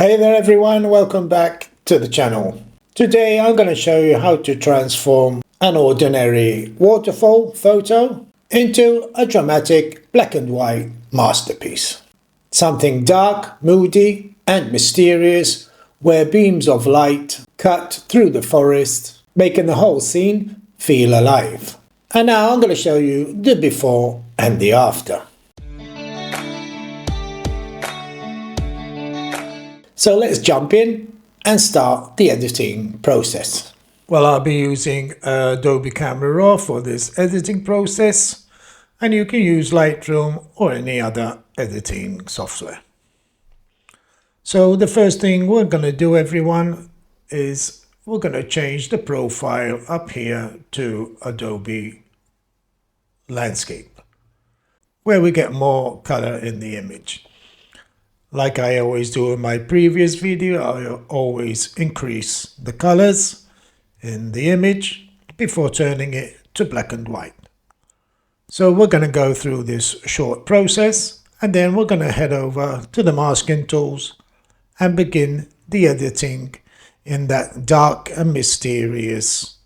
Hey there everyone, welcome back to the channel. Today I'm going to show you how to transform an ordinary waterfall photo into a dramatic black and white masterpiece. Something dark, moody and mysterious, where beams of light cut through the forest, making the whole scene feel alive. And now I'm going to show you the before and the after. So let's jump in and start the editing process. Well, I'll be using Adobe Camera Raw for this editing process, and you can use Lightroom or any other editing software. So the first thing we're going to do, everyone, is we're going to change the profile up here to Adobe Landscape, where we get more color in the image. Like I always do in my previous video, I always increase the colors in the image before turning it to black and white. So we're going to go through this short process, and then we're going to head over to the masking tools and begin the editing in that dark and mysterious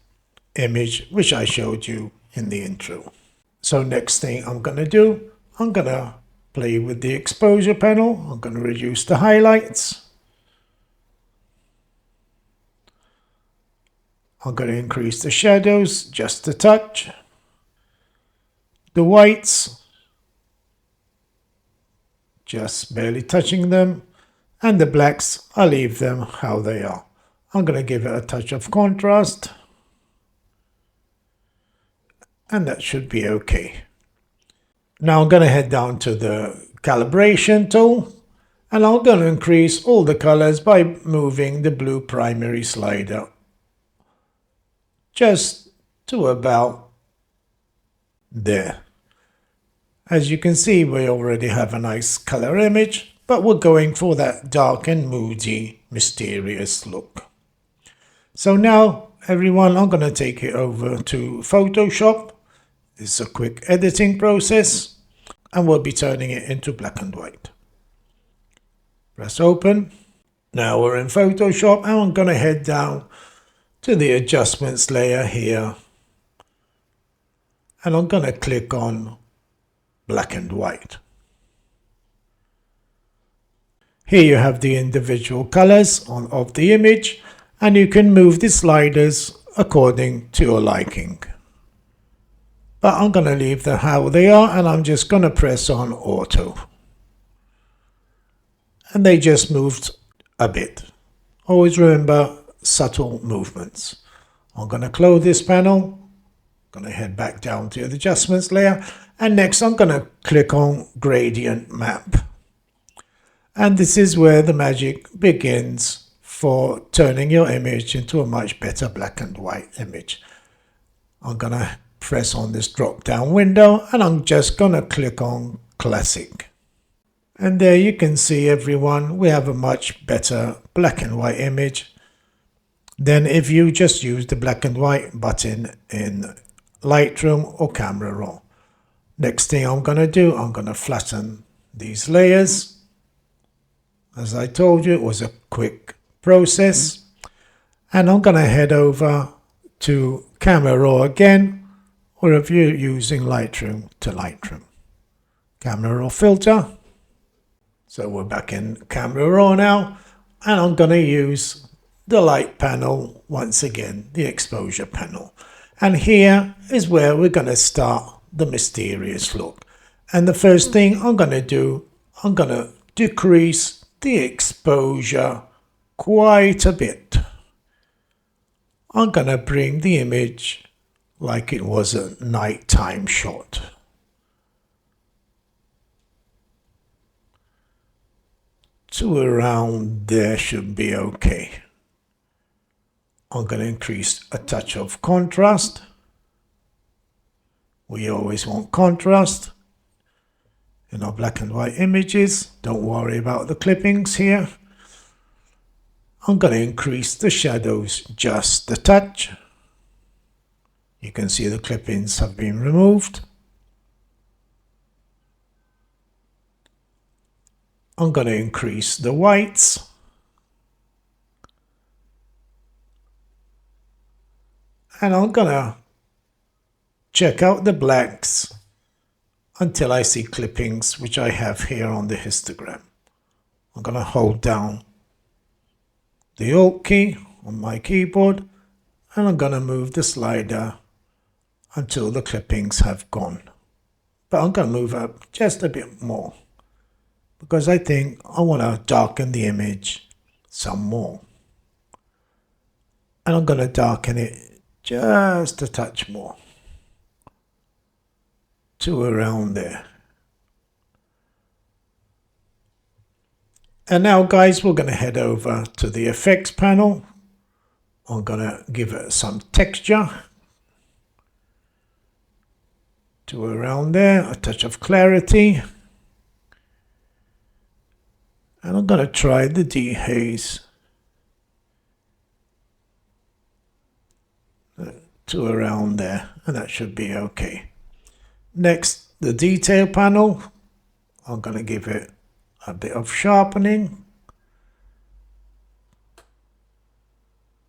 image which I showed you in the intro. So next thing I'm going to do, I'm going to play with the exposure panel. I'm going to reduce the highlights. I'm going to increase the shadows just a touch. The whites, just barely touching them. And the blacks, I'll leave them how they are. I'm going to give it a touch of contrast. And that should be okay. Now I'm going to head down to the calibration tool, and I'm going to increase all the colors by moving the blue primary slider just to about there. As you can see, we already have a nice color image, but we're going for that dark and moody, mysterious look. So now, everyone, I'm going to take it over to Photoshop. It's a quick editing process, and we'll be turning it into black and white. Press open. Now we're in Photoshop, and I'm going to head down to the adjustments layer here, and I'm going to click on black and white. Here you have the individual colors of the image, and you can move the sliders according to your liking. But I'm going to leave them how they are, and I'm just going to press on auto. And they just moved a bit. Always remember subtle movements. I'm going to close this panel. I'm going to head back down to the adjustments layer. And next I'm going to click on gradient map. And this is where the magic begins for turning your image into a much better black and white image. I'm going to press on this drop down window, and I'm just going to click on classic. And there you can see, everyone, we have a much better black and white image than if you just use the black and white button in Lightroom or Camera Raw. Next thing I'm going to do, I'm going to flatten these layers. As I told you, it was a quick process. And I'm going to head over to Camera Raw again, or if you're using Lightroom, to Lightroom. Camera Raw filter. So we're back in Camera Raw now, and I'm going to use the light panel once again, the exposure panel. And here is where we're going to start the mysterious look. And the first thing I'm going to do, I'm going to decrease the exposure quite a bit. I'm going to bring the image like it was a nighttime shot. To around there should be okay. I'm going to increase a touch of contrast. We always want contrast in our black and white images. Don't worry about the clippings here. I'm going to increase the shadows just a touch. You can see the clippings have been removed. I'm going to increase the whites And I'm gonna check out the blacks until I see clippings, which I have here on the histogram. I'm gonna hold down the Alt key on my keyboard, and I'm gonna move the slider until the clippings have gone. But I'm gonna move up just a bit more because I think I want to darken the image some more. And I'm going to darken it just a touch more to around there. And now guys, we're going to head over to the effects panel. I'm going to give it some texture to around there, a touch of clarity. And I'm going to try the dehaze to around there, and that should be okay. Next, the detail panel. I'm going to give it a bit of sharpening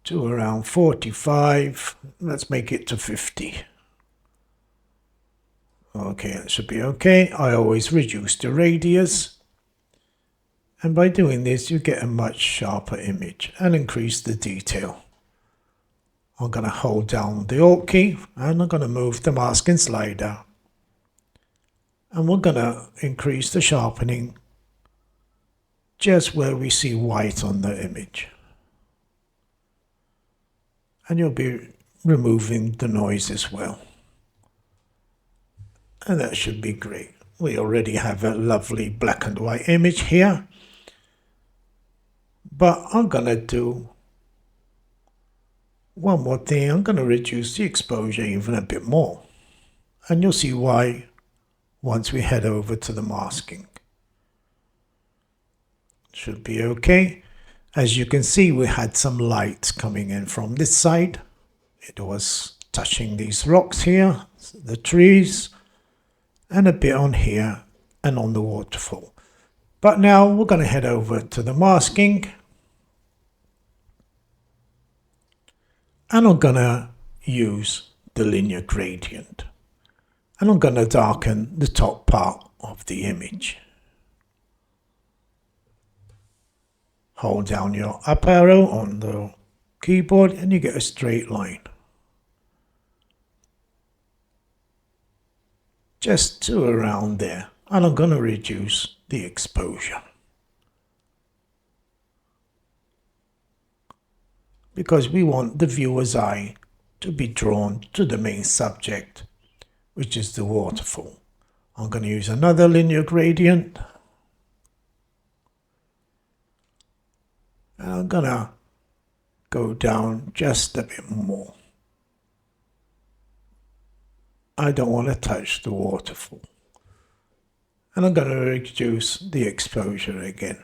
to around 45. Let's make it to 50. Okay, that should be okay. I always reduce the radius. And by doing this, you get a much sharper image and increase the detail. I'm going to hold down the Alt key and I'm going to move the masking slider. And we're going to increase the sharpening just where we see white on the image. And you'll be removing the noise as well. And that should be great. We already have a lovely black and white image here. But I'm going to do one more thing. I'm going to reduce the exposure even a bit more. And you'll see why once we head over to the masking. Should be okay. As you can see, we had some light coming in from this side. It was touching these rocks here, the trees, and a bit on here and on the waterfall. But now we're going to head over to the masking. And I'm going to use the linear gradient. And I'm going to darken the top part of the image. Hold down your up arrow on the keyboard and you get a straight line. Just to around there. And I'm going to reduce the exposure. Because we want the viewer's eye to be drawn to the main subject, which is the waterfall. I'm going to use another linear gradient. And I'm going to go down just a bit more. I don't want to touch the waterfall. And I'm going to reduce the exposure again.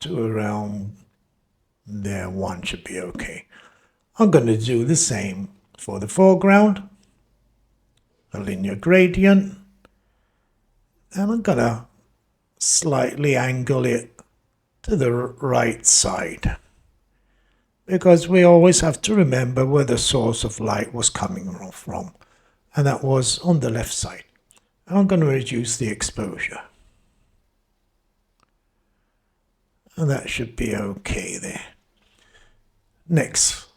To around there, one should be okay. I'm going to do the same for the foreground, a linear gradient, and I'm going to slightly angle it to the right side because we always have to remember where the source of light was coming from, and that was on the left side. And I'm going to reduce the exposure. And that should be okay there. Next,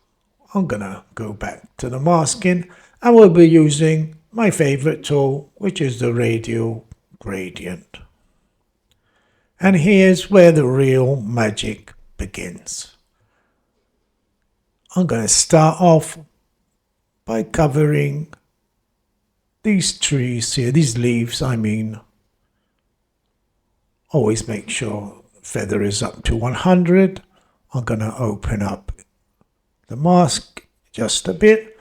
I'm going to go back to the masking and we'll be using my favorite tool, which is the radial gradient. And here's where the real magic begins. I'm going to start off by covering these trees here, these leaves, I mean. Always make sure feather is up to 100. I'm going to open up the mask just a bit,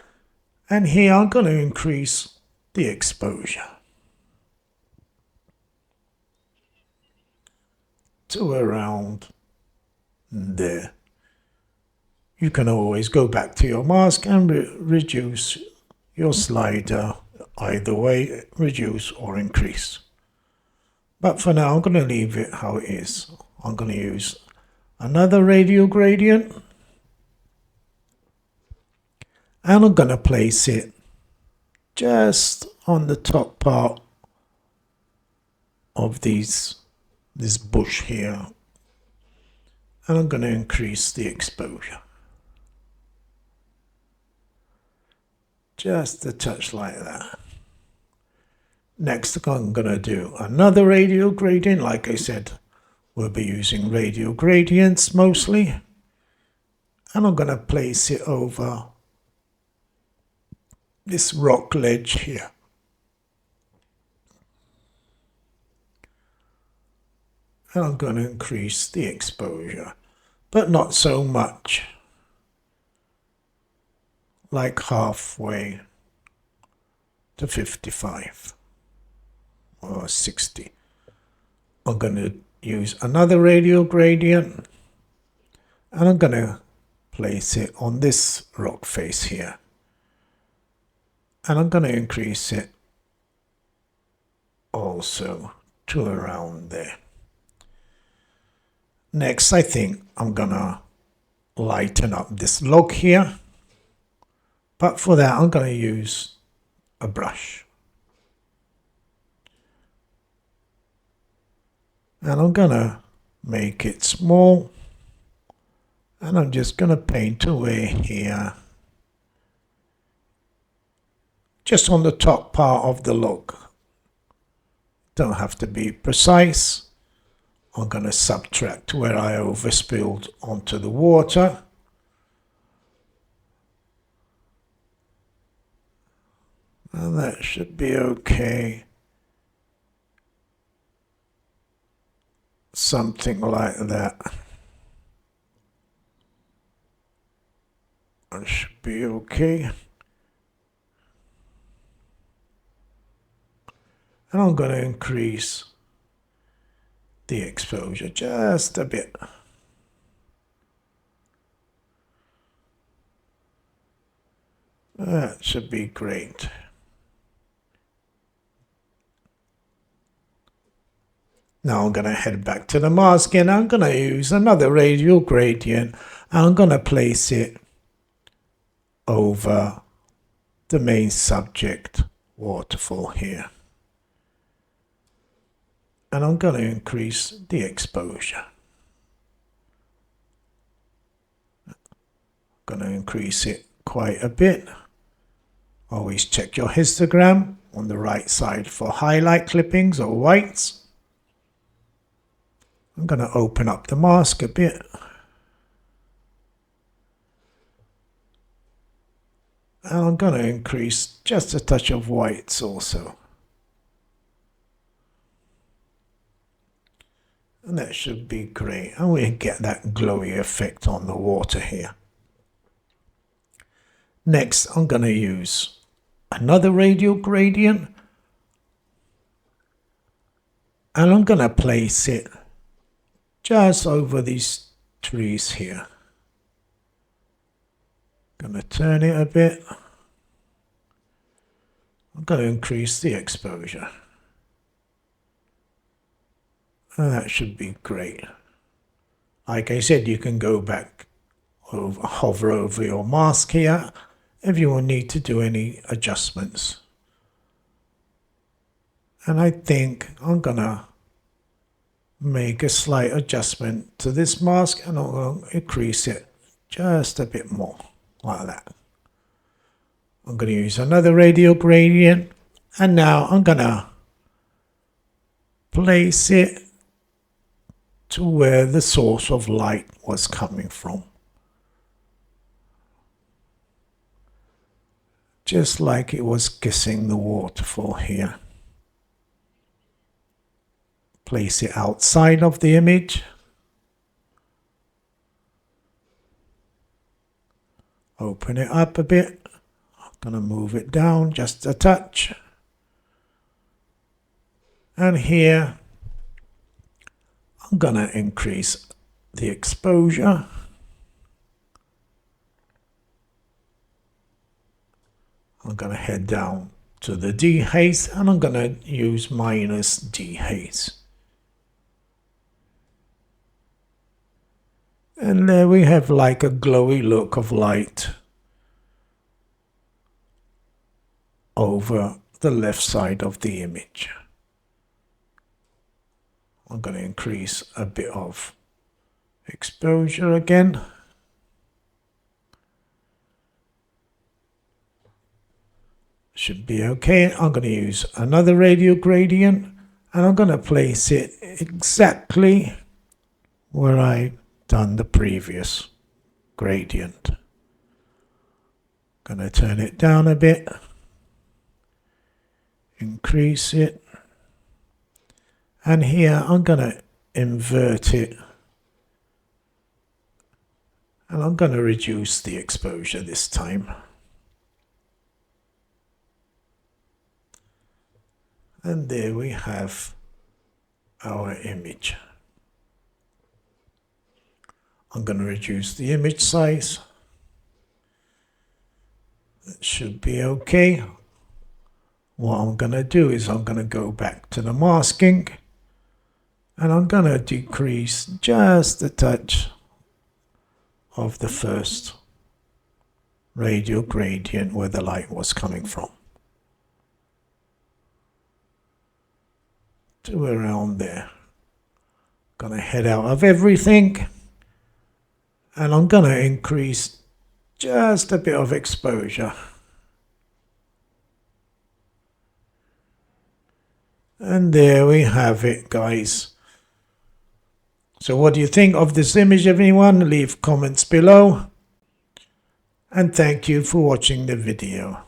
and here I'm going to increase the exposure to around there. You can always go back to your mask and reduce your slider either way, reduce or increase. But for now I'm going to leave it how it is. I'm going to use another radial gradient, and I'm going to place it just on the top part of this bush here, and I'm going to increase the exposure just a touch like that. Next, I'm going to do another radial gradient. Like I said, we'll be using radial gradients mostly, and I'm going to place it over this rock ledge here. And I'm going to increase the exposure, but not so much, like halfway to 55 or 60. I'm going to use another radial gradient, and I'm going to place it on this rock face here, and I'm going to increase it also to around there. Next, I think I'm gonna lighten up this log here, but for that I'm gonna use a brush, and I'm gonna make it small, and I'm just gonna paint away here, just on the top part of the log. Don't have to be precise. I'm going to subtract where I overspilled onto the water. And that should be okay. Something like that. That should be okay. And I'm going to increase the exposure just a bit. That should be great. Now I'm going to head back to the mask and I'm going to use another radial gradient, and I'm going to place it over the main subject waterfall here. And I'm going to increase the exposure. I'm going to increase it quite a bit. Always check your histogram on the right side for highlight clippings or whites. I'm going to open up the mask a bit. And I'm going to increase just a touch of whites also. And that should be great, and we get that glowy effect on the water here. Next, I'm going to use another radial gradient, and I'm going to place it just over these trees here. Going to turn it a bit. I'm going to increase the exposure. And that should be great. Like I said, you can go back, hover over your mask here if you will need to do any adjustments. And I think I'm gonna make a slight adjustment to this mask, and I'm going to increase it just a bit more, like that. I'm going to use another radial gradient, and now I'm going to place it to where the source of light was coming from. Just like it was kissing the waterfall here. Place it outside of the image. Open it up a bit. I'm going to move it down just a touch. And here I'm going to increase the exposure. I'm going to head down to the dehaze, and I'm going to use minus dehaze. And there we have like a glowy look of light over the left side of the image. I'm going to increase a bit of exposure again. Should be okay. I'm going to use another radial gradient and I'm going to place it exactly where I done the previous gradient. Going to turn it down a bit, increase it, and here I'm going to invert it and I'm going to reduce the exposure this time. And there we have our image. I'm going to reduce the image size. That should be okay. What I'm going to do is I'm going to go back to the masking and I'm going to decrease just a touch of the first radial gradient where the light was coming from, to around there. Going to head out of everything and I'm going to increase just a bit of exposure. And there we have it, guys. So what do you think of this image, everyone? Leave comments below. And thank you for watching the video.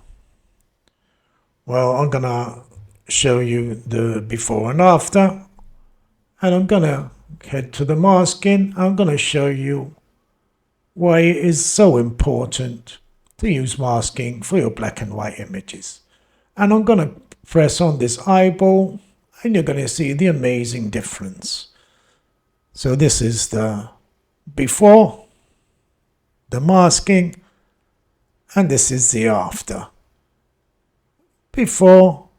Well, I'm going to show you the before and after. And I'm going to head to the masking. I'm going to show you why it is so important to use masking for your black and white images. And I'm going to press on this eyeball and you're going to see the amazing difference. So this is the before, the masking, and this is the after. Before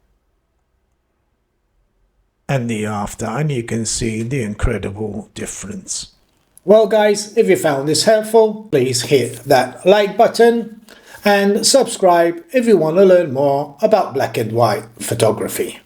and the after, and you can see the incredible difference. Well guys, if you found this helpful, please hit that like button and subscribe if you want to learn more about black and white photography.